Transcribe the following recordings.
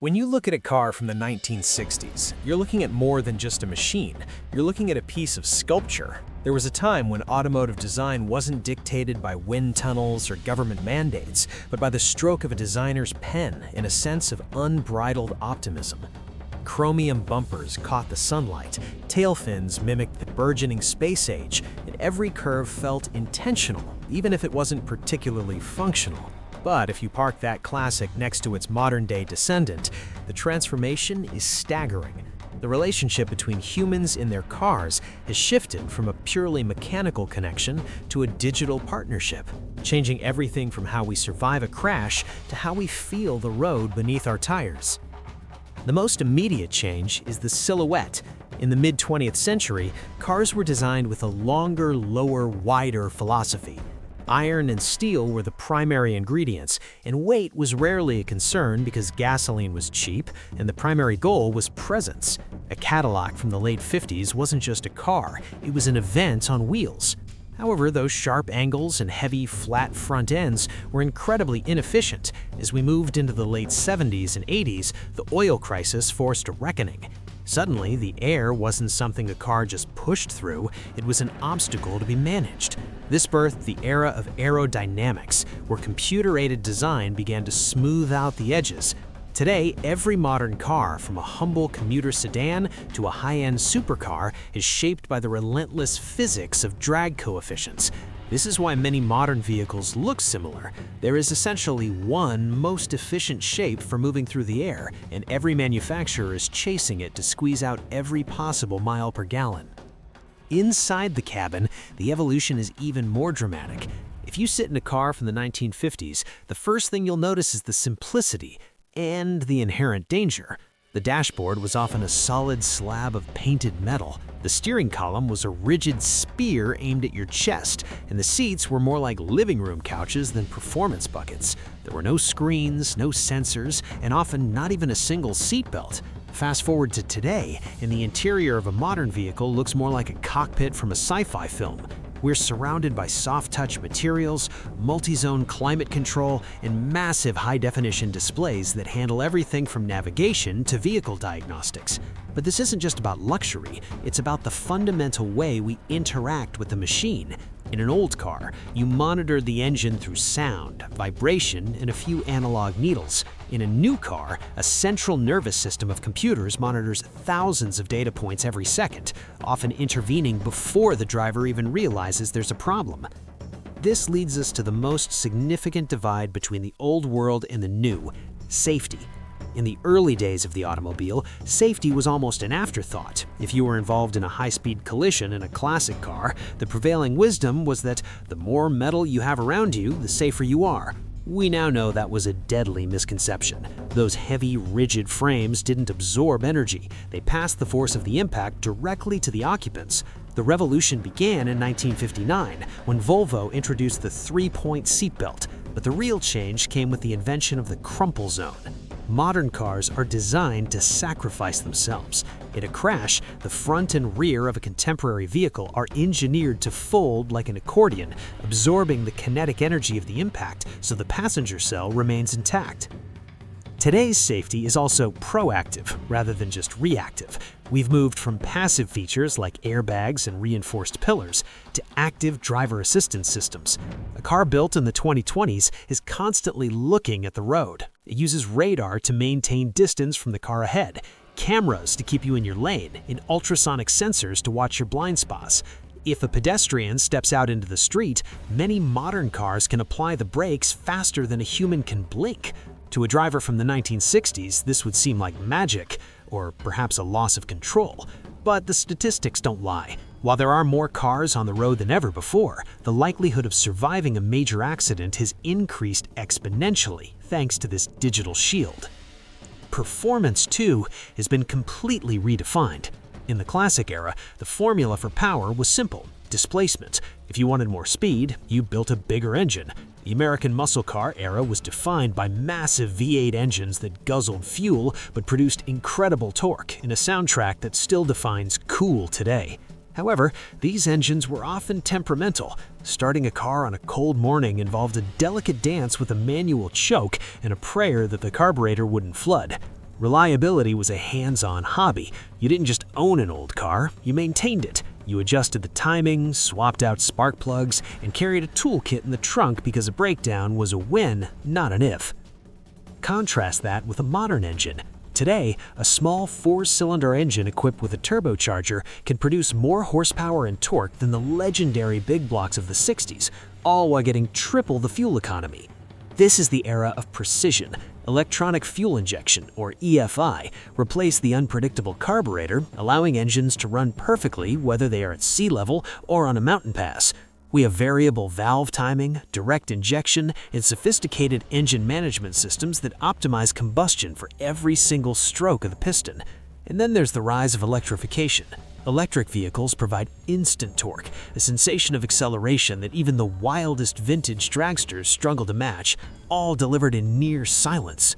When you look at a car from the 1960s, you're looking at more than just a machine. You're looking at a piece of sculpture. There was a time when automotive design wasn't dictated by wind tunnels or government mandates, but by the stroke of a designer's pen and a sense of unbridled optimism. Chromium bumpers caught the sunlight, tail fins mimicked the burgeoning space age, and every curve felt intentional, even if it wasn't particularly functional. But if you park that classic next to its modern-day descendant, the transformation is staggering. The relationship between humans and their cars has shifted from a purely mechanical connection to a digital partnership, changing everything from how we survive a crash to how we feel the road beneath our tires. The most immediate change is the silhouette. In the mid-20th century, cars were designed with a longer, lower, wider philosophy. Iron and steel were the primary ingredients, and weight was rarely a concern because gasoline was cheap, and the primary goal was presence. A Cadillac from the late 50s wasn't just a car, it was an event on wheels. However, those sharp angles and heavy, flat front ends were incredibly inefficient. As we moved into the late 70s and 80s, the oil crisis forced a reckoning. Suddenly, the air wasn't something a car just pushed through, it was an obstacle to be managed. This birthed the era of aerodynamics, where computer-aided design began to smooth out the edges. Today, every modern car, from a humble commuter sedan to a high-end supercar, is shaped by the relentless physics of drag coefficients. This is why many modern vehicles look similar. There is essentially one most efficient shape for moving through the air, and every manufacturer is chasing it to squeeze out every possible mile per gallon. Inside the cabin, the evolution is even more dramatic. If you sit in a car from the 1950s, the first thing you'll notice is the simplicity and the inherent danger. The dashboard was often a solid slab of painted metal. The steering column was a rigid spear aimed at your chest, and the seats were more like living room couches than performance buckets. There were no screens, no sensors, and often not even a single seatbelt. Fast forward to today, and the interior of a modern vehicle looks more like a cockpit from a sci-fi film. We're surrounded by soft-touch materials, multi-zone climate control, and massive high-definition displays that handle everything from navigation to vehicle diagnostics. But this isn't just about luxury, it's about the fundamental way we interact with the machine. In an old car, you monitored the engine through sound, vibration, and a few analog needles. In a new car, a central nervous system of computers monitors thousands of data points every second, often intervening before the driver even realizes there's a problem. This leads us to the most significant divide between the old world and the new: safety. In the early days of the automobile, safety was almost an afterthought. If you were involved in a high-speed collision in a classic car, the prevailing wisdom was that the more metal you have around you, the safer you are. We now know that was a deadly misconception. Those heavy, rigid frames didn't absorb energy. They passed the force of the impact directly to the occupants. The revolution began in 1959, when Volvo introduced the three-point seatbelt, but the real change came with the invention of the crumple zone. Modern cars are designed to sacrifice themselves. In a crash, the front and rear of a contemporary vehicle are engineered to fold like an accordion, absorbing the kinetic energy of the impact so the passenger cell remains intact. Today's safety is also proactive rather than just reactive. We've moved from passive features like airbags and reinforced pillars to active driver assistance systems. A car built in the 2020s is constantly looking at the road. It uses radar to maintain distance from the car ahead, cameras to keep you in your lane, and ultrasonic sensors to watch your blind spots. If a pedestrian steps out into the street, many modern cars can apply the brakes faster than a human can blink. To a driver from the 1960s, this would seem like magic, or perhaps a loss of control. But the statistics don't lie. While there are more cars on the road than ever before, the likelihood of surviving a major accident has increased exponentially thanks to this digital shield. Performance, too, has been completely redefined. In the classic era, the formula for power was simple: displacement. If you wanted more speed, you built a bigger engine. The American muscle car era was defined by massive V8 engines that guzzled fuel but produced incredible torque in a soundtrack that still defines cool today. However, these engines were often temperamental. Starting a car on a cold morning involved a delicate dance with a manual choke and a prayer that the carburetor wouldn't flood. Reliability was a hands-on hobby. You didn't just own an old car, you maintained it. You adjusted the timing, swapped out spark plugs, and carried a toolkit in the trunk because a breakdown was a when, not an if. Contrast that with a modern engine. Today, a small 4-cylinder engine equipped with a turbocharger can produce more horsepower and torque than the legendary big blocks of the 60s, all while getting triple the fuel economy. This is the era of precision. Electronic fuel injection, or EFI, replaced the unpredictable carburetor, allowing engines to run perfectly whether they are at sea level or on a mountain pass. We have variable valve timing, direct injection, and sophisticated engine management systems that optimize combustion for every single stroke of the piston. And then there's the rise of electrification. Electric vehicles provide instant torque, a sensation of acceleration that even the wildest vintage dragsters struggle to match, all delivered in near silence.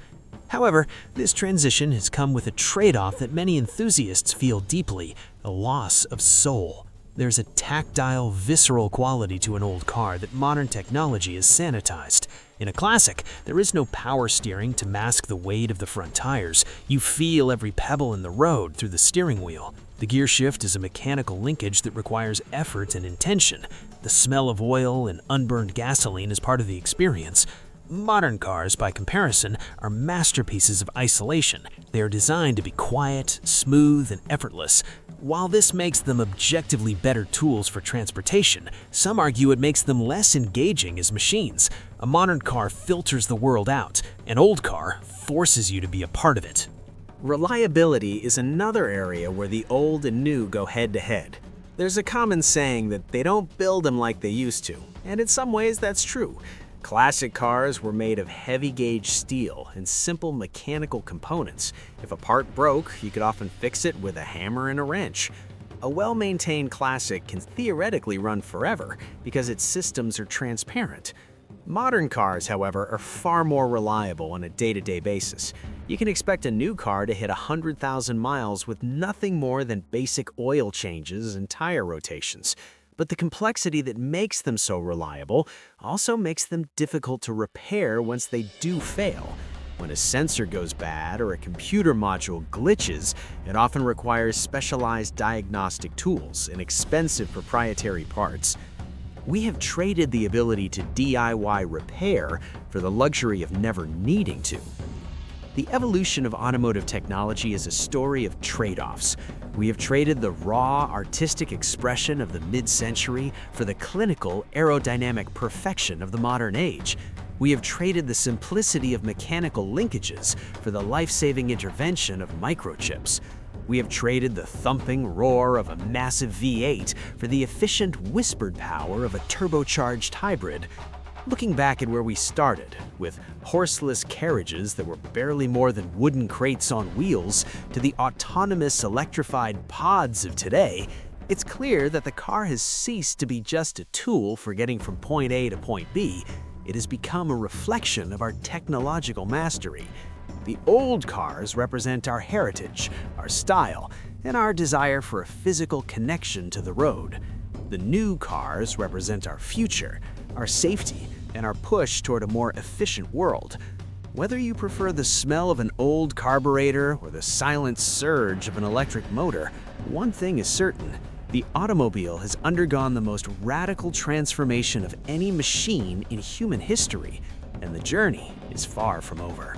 However, this transition has come with a trade-off that many enthusiasts feel deeply: a loss of soul. There's a tactile, visceral quality to an old car that modern technology has sanitized. In a classic, there is no power steering to mask the weight of the front tires. You feel every pebble in the road through the steering wheel. The gear shift is a mechanical linkage that requires effort and intention. The smell of oil and unburned gasoline is part of the experience. Modern cars, by comparison, are masterpieces of isolation. They are designed to be quiet, smooth, and effortless. While this makes them objectively better tools for transportation, some argue it makes them less engaging as machines. A modern car filters the world out. An old car forces you to be a part of it. Reliability is another area where the old and new go head-to-head. There's a common saying that they don't build them like they used to, and in some ways that's true. Classic cars were made of heavy-gauge steel and simple mechanical components. If a part broke, you could often fix it with a hammer and a wrench. A well-maintained classic can theoretically run forever because its systems are transparent. Modern cars, however, are far more reliable on a day-to-day basis. You can expect a new car to hit 100,000 miles with nothing more than basic oil changes and tire rotations. But the complexity that makes them so reliable also makes them difficult to repair once they do fail. When a sensor goes bad or a computer module glitches, it often requires specialized diagnostic tools and expensive proprietary parts. We have traded the ability to DIY repair for the luxury of never needing to. The evolution of automotive technology is a story of trade-offs. We have traded the raw, artistic expression of the mid-century for the clinical, aerodynamic perfection of the modern age. We have traded the simplicity of mechanical linkages for the life-saving intervention of microchips. We have traded the thumping roar of a massive V8 for the efficient, whispered power of a turbocharged hybrid. Looking back at where we started, with horseless carriages that were barely more than wooden crates on wheels, to the autonomous electrified pods of today, it's clear that the car has ceased to be just a tool for getting from point A to point B. It has become a reflection of our technological mastery. The old cars represent our heritage, our style, and our desire for a physical connection to the road. The new cars represent our future, our safety, and our push toward a more efficient world. Whether you prefer the smell of an old carburetor or the silent surge of an electric motor, one thing is certain: the automobile has undergone the most radical transformation of any machine in human history, and the journey is far from over.